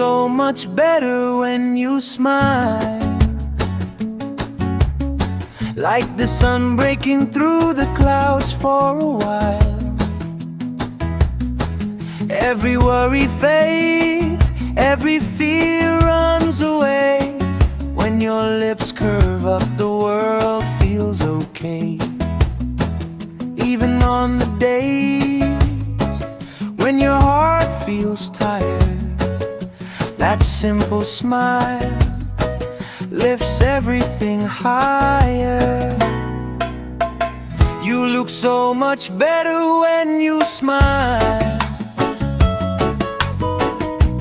so much better when you smile, like the sun breaking through the clouds for a while. Every worry fades, every fear runs away. When your lips curve up, the world feels okay. Even on the days when your heart feels tired, that simple smile lifts everything higher. You look so much better when you smile.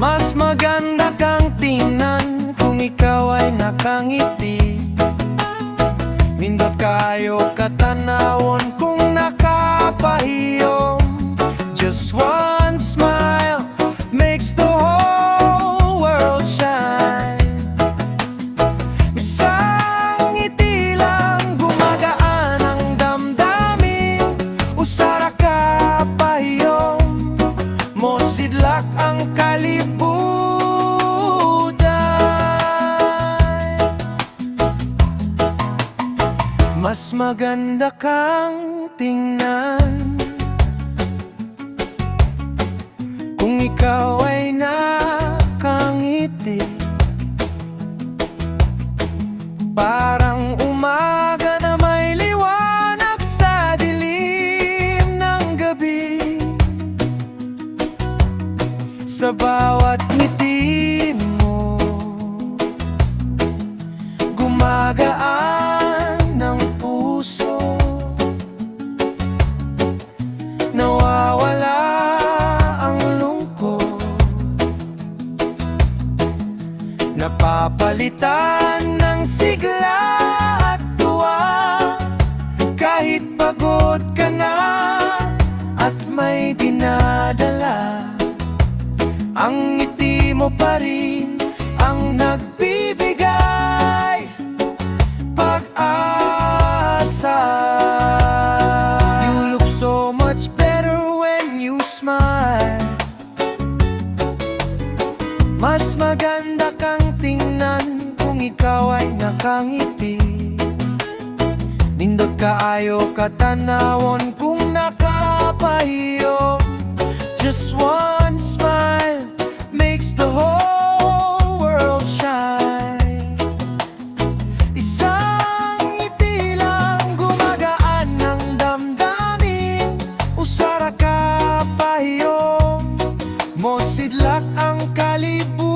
Mas maganda kang tingnan kung ikaw ay nakangiti. Nindot kayo katanawon kung nakapahiyom. Just one smile makes the whole world shine. Isang ngiti lang gumagaan ang damdamin. Usara ka pahiyom, mosidlak ang kalibutan. Mas maganda kang tingnan kung ikaw ay nakangiti. Parang umaga na may liwanag sa dilim ng gabi. Sa bawat ngiti mo, gumagaan ng puso. Nawawala ang lungkot, napapalitan ng sigla at tuwa. Kahit pagod ka na at may dinadala, ang ngiti mo pa rin ang nagbibigay pag-asa. You look so much better when you smile. Mas maganda kang tingnan kung ikaw ay nakangiti. Nindot kaayo katanawon kung nakapahiyom. Just one smile makes the whole world shine. Isang ngiti lang gumagaan ng damdamin. Usara ka pahiyom, mosidlak ang kalibutan.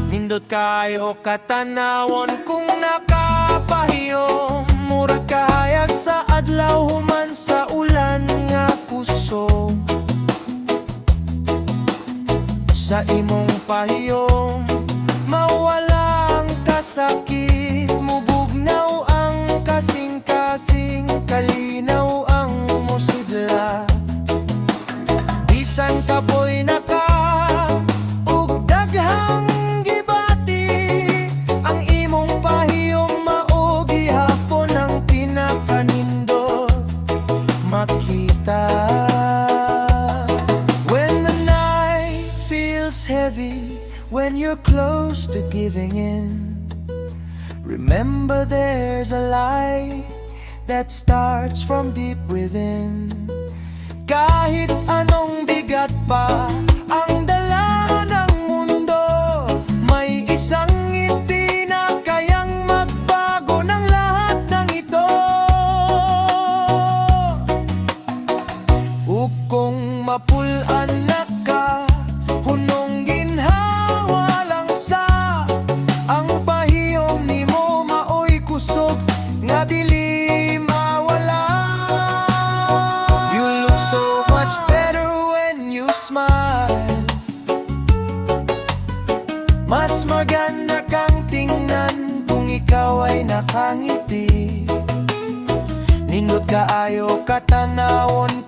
Nindot kayo katanawon kung nakapahiyom. Murag kahayag sa adlaw human sa ulan nga kusog. Sa imong pahiyom mawala ang kasakit. Mubugnaw ang kasing-kasing, kalinaw ang musudla. Bisan kapoy naka ug daghang gibati, ang imong pahiyom mao gihapon ang pinakanindot makita. When the night feels heavy, when you're close to giving in, remember there's a light that starts from deep within. Kahit anong bigat pa ang dala ng mundo, may isang ngiti na kayang magbago ng lahat ng ito. Ug kung mapulan na ka, hunong ginhawa lang sa ang pahiyom nimo maoy kusog nga dili mawala. You look so much better when you smile. Mas maganda kang tingnan kung ikaw ay nakangiti. Nindot kaayo katanawon